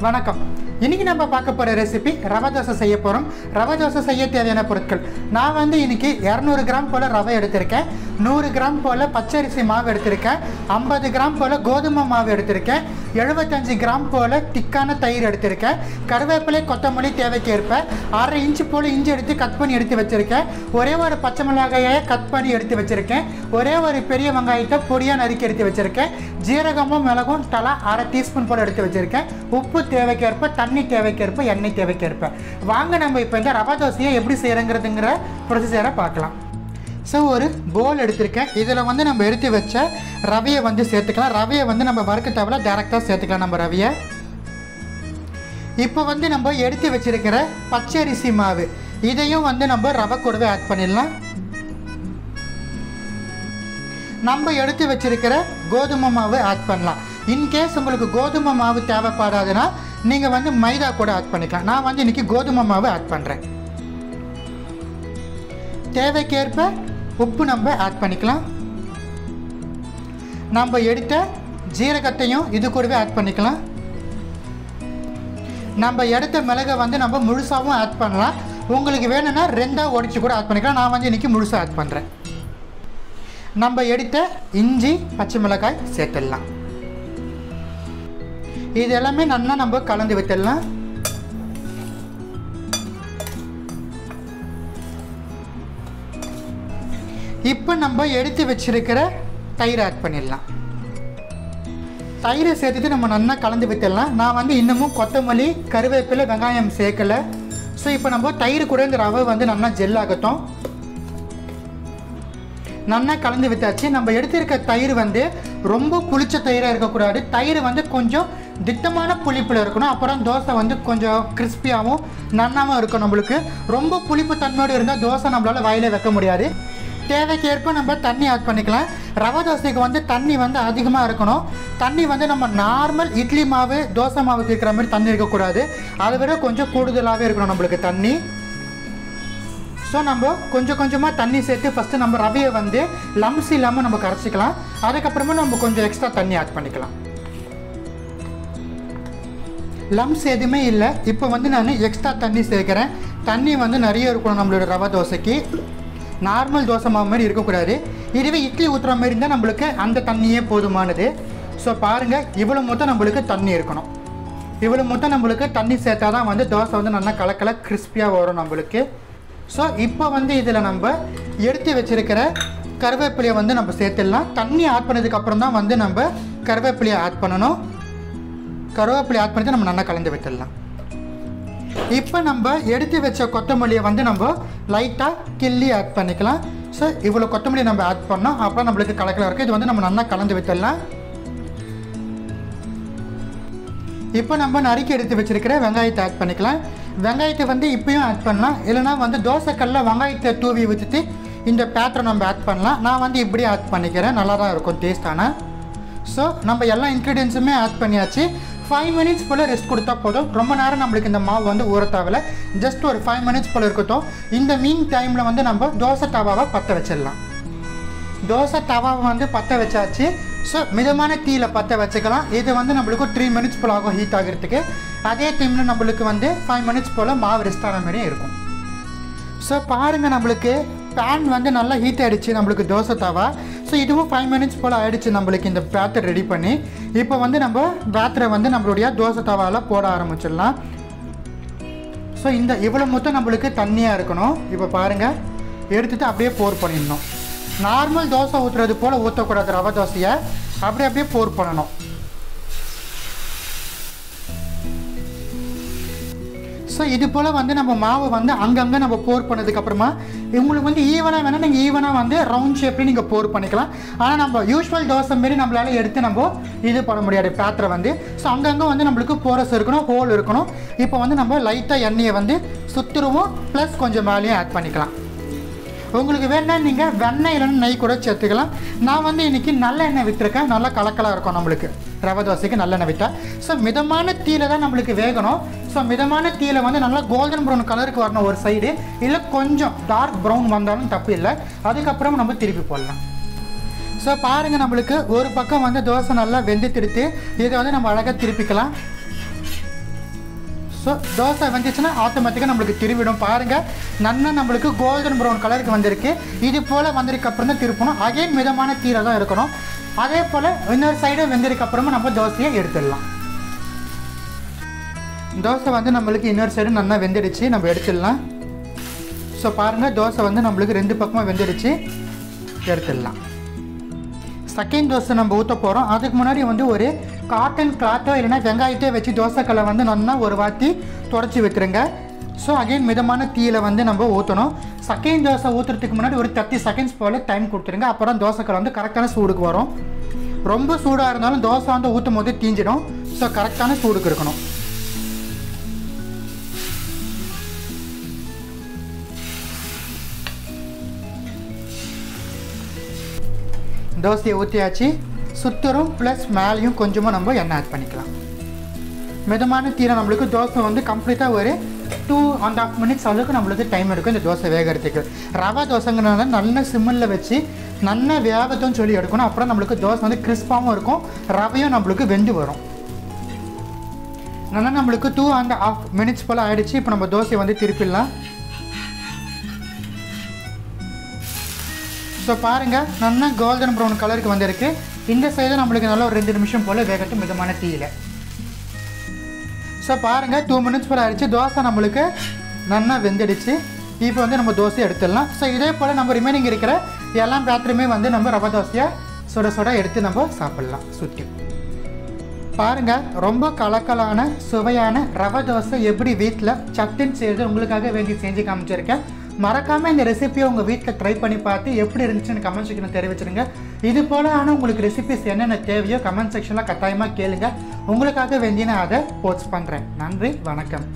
வணக்கம். இன்னைக்கு நம்ம பார்க்க போகிற ரெசிபி ரவை தோசை செய்ய போகிறோம். ரவை தோசை செய்ய தேவையான பொருட்கள் நான் வந்து இன்னைக்கு 200 கிராம் போல் ரவை எடுத்திருக்கேன், 100 கிராம் போல் பச்சரிசி மாவு எடுத்திருக்கேன், 50 கிராம் போல் கோதுமை மாவு எடுத்திருக்கேன், 75 கிராம் போல் திக்கான தயிர் எடுத்திருக்கேன், கருவேப்பிலை கொத்தமல்லி தேவைக்கு ஏற்ப 1/2 இன்ச்சு போல் இஞ்சி எடுத்து கட் பண்ணி எடுத்து வச்சுருக்கேன், ஒரே ஒரு பச்சை மிளகாயை கட் பண்ணி எடுத்து வச்சுருக்கேன், ஒரே ஒரு பெரிய வெங்காயத்தை பொடியாக நறுக்கி எடுத்து வச்சுருக்கேன், ஜீரகமும் மிளகும் தலா 1/2 டீஸ்பூன் போல் எடுத்து வச்சுருக்கேன், உப்பு தேவைக்கேற்ப, தண்ணி தேவைக்கேற்ப, எண்ணெய் தேவைக்கேற்ப. வாங்க நம்ம இப்போ இந்த ரவை தோசையை எப்படி செய்கிறங்கிறதுங்கிற ப்ரொசீஜரை பார்க்கலாம். ஸோ ஒரு போல் எடுத்திருக்கேன். இதில் வந்து நம்ம எடுத்து வச்ச ரவையை வந்து சேர்த்துக்கலாம். ரவையை வந்து நம்ம வறுக்க தேவையில்ல, டேரெக்டாக சேர்த்துக்கலாம் நம்ம ரவையை. இப்போ வந்து நம்ம எடுத்து வச்சிருக்கிற பச்சரிசி மாவு இதையும் வந்து நம்ம ரவை கூடவே ஆட் பண்ணிடலாம். நம்ம எடுத்து வச்சிருக்கிற கோதுமை மாவு ஆட் பண்ணலாம். இன்கேஸ் உங்களுக்கு கோதுமை மாவு தேவைப்படாதுன்னா நீங்கள் வந்து மைதா கூட ஆட் பண்ணிக்கலாம். நான் வந்து இன்றைக்கி கோதுமை மாவு ஆட் பண்ணுறேன். தேவைக்கேற்ப உப்பு நம்ம ஆட் பண்ணிக்கலாம். நம்ம எடுத்த ஜீரகத்தையும் இது கூடவே ஆட் பண்ணிக்கலாம். நம்ம எடுத்த மிளகை வந்து நம்ம முழுசாகவும் ஆட் பண்ணலாம். உங்களுக்கு வேணும்னா 2ஆக உடைச்சு கூட ஆட் பண்ணிக்கலாம். நான் வந்து இன்றைக்கி முழுசாக ஆட் பண்ணுறேன். நம்ம எடுத்த இஞ்சி பச்சை மிளகாய் சேர்த்துடலாம். இது எல்லாமே நல்லா நம்ம கலந்து விட்டுடலாம். இப்போ நம்ம எடுத்து வச்சிருக்கிற தயிர் ஆட் பண்ணிடலாம். தயிரை சேர்த்துட்டு நம்ம நல்லா கலந்து விட்டுடலாம். நான் வந்து இன்னமும் கொத்தமல்லி கருவேப்பிலை வெங்காயம் சேர்க்கலை. ஸோ இப்போ நம்ம தயிர் கூட இந்த ரவை வந்து நல்லா ஜெல் ஆகட்டும். நல்லா கலந்து விட்டாச்சு. நம்ம எடுத்திருக்க தயிர் வந்து ரொம்ப புளிச்ச தயிராக இருக்கக்கூடாது. தயிர் வந்து கொஞ்சம் திட்டமான புளிப்பில் இருக்கணும். அப்புறம் தோசை வந்து கொஞ்சம் கிறிஸ்பியாகவும் நன்னாவும் இருக்கும். நம்மளுக்கு ரொம்ப புளிப்பு தன்மையோடு இருந்தால் தோசை நம்மளால் வாயில வைக்க முடியாது. தேவைக்கேற்ப நம்ம தண்ணி ஆட் பண்ணிக்கலாம். ரவை தோசைக்கு வந்து தண்ணி வந்து அதிகமாக இருக்கணும். தண்ணி வந்து நம்ம நார்மல் இட்லி மாவு தோசை மாவுக்கு இருக்கிற மாதிரி தண்ணி இருக்கக்கூடாது. அதை விட கொஞ்சம் கூடுதலாகவே இருக்கணும் நம்மளுக்கு தண்ணி. ஸோ நம்ம கொஞ்சம் கொஞ்சமாக தண்ணி சேர்த்து ஃபஸ்ட்டு நம்ம ரவையை வந்து லம்ஸ் இல்லாமல் நம்ம கரைச்சிக்கலாம். அதுக்கப்புறமா நம்ம கொஞ்சம் எக்ஸ்ட்ரா தண்ணி ஆட் பண்ணிக்கலாம். லம்ஸ் எதுவுமே இல்லை. இப்போ வந்து நான் எக்ஸ்ட்ரா தண்ணி சேர்க்குறேன். தண்ணி வந்து நிறைய இருக்கணும் நம்மளோட ரவை தோசைக்கு. நார்மல் தோசை மாவு மாதிரி இருக்கக்கூடாது. இதுவே இட்லி ஊற்றுற மாதிரி இருந்தால் நம்மளுக்கு அந்த தண்ணியே போதுமானது. ஸோ பாருங்கள், இவ்வளோ மொத்தம் நம்மளுக்கு தண்ணி இருக்கணும். இவ்வளோ மொத்தம் நம்மளுக்கு தண்ணி சேர்த்தா தான் வந்து தோசை வந்து நல்லா கலக்கல கிறிஸ்பியாக வரும் நம்மளுக்கு. ஸோ இப்போ வந்து இதில் நம்ம எடுத்து வச்சுருக்கிற கருவேப்பிலையை வந்து நம்ம சேர்த்துடலாம். தண்ணி ஆட் பண்ணதுக்கப்புறம் தான் வந்து நம்ம கருவேப்பிலையை ஆட் பண்ணணும். கருவேப்பிலையை ஆட் பண்ணிட்டு நம்ம நல்லா கலந்து விட்டுடலாம். இப்போ நம்ம எடுத்து வச்ச கொத்தமல்லியை வந்து நம்ம லைட்டாக கிள்ளி ஆட் பண்ணிக்கலாம். ஸோ இவ்வளோ கொத்தமல்லி நம்ம ஆட் பண்ணோம். அப்புறம் நம்மளுக்கு கலக்கலாக இருக்குது. இது வந்து நம்ம நல்லா கலந்து விட்டுடலாம். இப்போ நம்ம நறுக்கி எடுத்து வச்சுருக்கிற வெங்காயத்தை ஆட் பண்ணிக்கலாம். வெங்காயத்தை வந்து இப்பயும் ஆட் பண்ணலாம். இல்லைனா வந்து தோசைக்கல்ல வெங்காயத்தை தூவி வச்சுட்டு இந்த பேட்டரை நம்ம ஆட் பண்ணலாம். நான் வந்து இப்படி ஆட் பண்ணிக்கிறேன். நல்லா தான் இருக்கும் டேஸ்டான. ஸோ நம்ம எல்லா இன்க்ரீடியன்ஸுமே ஆட் பண்ணியாச்சு. 5 மினிட்ஸ் போல் ரெஸ்ட் கொடுத்தா போதும். ரொம்ப நேரம் நம்மளுக்கு இந்த மாவு வந்து ஊற தேவையில்ல. ஜஸ்ட் ஒரு 5 மினிட்ஸ் போல் இருக்கட்டும். இந்த மீன் டைமில் வந்து நம்ம தோசை தவாவை பற்ற வச்சிடலாம். தோசை தவாவை வந்து பற்ற வச்சாச்சு. ஸோ மிதமான தீயில பற்ற வச்சுக்கலாம். இது வந்து நம்மளுக்கு 3 மினிட்ஸ் போல் ஆகும் ஹீட் ஆகிறதுக்கு. அதே டைமில் நம்மளுக்கு வந்து 5 மினிட்ஸ் போல் மாவு ரெஸ்ட் ஆன மாதிரியே இருக்கும். ஸோ பாருங்கள், நம்மளுக்கு பேன் வந்து நல்லா ஹீட் ஆகிடுச்சு நம்மளுக்கு தோசை தவா. ஸோ இதுவும் 5 மினிட்ஸ் போல் ஆகிடுச்சு நம்மளுக்கு இந்த பேட்டர் ரெடி பண்ணி. இப்போ வந்து நம்ம பேட்டரை வந்து நம்மளுடைய தோசை தவாவில் போட ஆரம்பிச்சிடலாம். ஸோ இந்த இவ்வளோ மொத்தம் நம்மளுக்கு தண்ணியாக இருக்கணும். இப்போ பாருங்கள், எடுத்துகிட்டு அப்படியே போர் பண்ணிடணும். நார்மல் தோசை ஊற்றுறது போல் ஊற்றக்கூடாது. ரவை தோசையை அப்படியே போர் பண்ணணும். ஸோ இது போல் வந்து நம்ம மாவு வந்து அங்கங்கே நம்ம போர் பண்ணதுக்கப்புறமா உங்களுக்கு வந்து ஈவனாக வேணால் நீங்கள் ஈவனாக வந்து ரவுண்ட் ஷேப்லேயும் நீங்கள் போர் பண்ணிக்கலாம். ஆனால் நம்ம யூஸ்வல் தோசை மாரி நம்மளால் எடுத்து நம்ம இது பண்ண முடியாது பேட்டரை வந்து. ஸோ அங்கங்கே வந்து நம்மளுக்கு போரஸ் இருக்கணும், ஹோல் இருக்கணும். இப்போ வந்து நம்ம லைட்டாக எண்ணெயை வந்து சுற்றுருவோம். ப்ளஸ் கொஞ்சம் மேலேயும் ஆட் பண்ணிக்கலாம். உங்களுக்கு வேணா நீங்கள் வெண்ணெய் இல்லைன்னா நெய் கூட சேர்த்துக்கலாம். நான் வந்து இன்றைக்கி நல்லெண்ணெய் விட்டுருக்கேன். நல்லா கலக்கலாக இருக்கும் நம்மளுக்கு ரவை தோசைக்கு நல்லெண்ணெய் விட்டால். ஸோ மிதமான தீயில தான் நம்மளுக்கு வேகணும். ஸோ மிதமான தீயில வந்து நல்லா கோல்டன் ப்ரௌன் கலருக்கு வரணும் ஒரு சைடு. இல்லை கொஞ்சம் டார்க் ப்ரௌன் வந்தாலும் தப்பு இல்லை. அதுக்கப்புறம் நம்ம திருப்பி போடலாம். ஸோ பாருங்கள், நம்மளுக்கு ஒரு பக்கம் வந்து தோசை நல்லா வெந்துத்திடுத்து. இதை வந்து நம்ம அழகாக திருப்பிக்கலாம். ஸோ தோசை வந்துச்சுன்னா ஆட்டோமேட்டிக்காக நம்மளுக்கு திருவிடும். பாருங்கள் நல்லா நம்மளுக்கு கோல்டன் ப்ரௌன் கலருக்கு வந்திருக்கு. இது போல் வந்ததுக்கு அப்புறம் தான் திருப்பணும். அகைன் மிதமான தீரை தான் இருக்கணும். அதே போல் இன்னொரு சைடு வெந்ததுக்கு அப்புறமா நம்ம தோசையை எடுத்துடலாம். தோசை வந்து நம்மளுக்கு இன்னொரு சைடு நல்லா வெந்துடுச்சு, நம்ம எடுத்துடலாம். ஸோ பாருங்கள் தோசை வந்து நம்மளுக்கு 2 பக்கமாக வெந்துடுச்சு, எடுத்துடலாம். செகண்ட் தோசை நம்ம ஊற்ற போகிறோம். அதுக்கு முன்னாடி வந்து ஒரு காட்டன் கிளாத்தோ இல்லைனா வெங்காயத்தோ வச்சு தோசைக்கல்லை வந்து நல்லா ஒரு வாட்டி தொடச்சி விட்டுருங்க. ஸோ அகைன் மிதமான தீயில் வந்து நம்ம ஊற்றணும். செகண்ட் தோசை ஊற்றுறதுக்கு முன்னாடி ஒரு 30 செகண்ட்ஸ் போல் டைம் கொடுத்துருங்க. அப்புறம் தோசைக்கல்லை வந்து கரெக்டான சூடுக்கு வரும். ரொம்ப சூடாக இருந்தாலும் தோசை வந்து ஊற்றும் போது தீஞ்சிடும். ஸோ கரெக்டான சூடுக்கு இருக்கணும். தோசையை ஊற்றியாச்சு. சுத்தரும் ப்ளஸ் மேலேயும் கொஞ்சமாக நம்ம எண்ணெய் ஆட் பண்ணிக்கலாம். மிதமான தீரை நம்மளுக்கு தோசை வந்து கம்ப்ளீட்டாக ஒரு 2.5 மினிட்ஸ் அளவுக்கு நம்மளுக்கு டைம் எடுக்கும் இந்த தோசை வேகிறதுக்கு. ரவா தோசைங்கிறனால நல்ல சிம்மில் வச்சு நல்லா வேகத்துன்னு சொல்லி எடுக்கணும். அப்புறம் நம்மளுக்கு தோசை வந்து கிறிஸ்பாகவும் இருக்கும், ரவையும் நம்மளுக்கு வெந்து வரும். நல்லா நம்மளுக்கு 2.5 மினிட்ஸ் போல் ஆகிடுச்சு. இப்போ நம்ம தோசையை வந்து திருப்பிடலாம். ஸோ பாருங்கள் நல்லா கோல்டன் ப்ரௌன் கலருக்கு வந்திருக்கு. இந்த சைடு நம்மளுக்கு நல்லா ஒரு 2 நிமிஷம் போல் வேகட்டும் மிதமான தீயில். ஸோ பாருங்கள் 2 மினிட்ஸ் போல் ஆகிடுச்சு. தோசை நம்மளுக்கு நல்லா வெந்துடுச்சு. இப்போ வந்து நம்ம தோசையை எடுத்துடலாம். ஸோ இதே போல் நம்ம ரிமைனிங் இருக்கிற எல்லா பேட்டருமே வந்து நம்ம ரவை தோசையாக சுட சுட எடுத்து நம்ம சாப்பிட்லாம் சுற்றி. பாருங்கள் ரொம்ப கலக்கலான சுவையான ரவை தோசை எப்படி வீட்டில் சட்டுன்னு செய்கிறது உங்களுக்காக வேண்டி செஞ்சு காமிச்சிருக்கேன். மறக்காமல் இந்த ரெசிபியை உங்கள் வீட்டில் ட்ரை பண்ணி பார்த்து எப்படி இருந்துச்சுன்னு கமெண்ட் செக்ஷனில் தெரிவிச்சிருங்க. இது போல உங்களுக்கு ரெசிபிஸ் என்னென்ன தேவையோ கமெண்ட் செக்ஷனில் கட்டாயமாக கேளுங்க. உங்களுக்காக வேண்டிய நான் அதை போஸ்ட் பண்ணுறேன். நன்றி, வணக்கம்.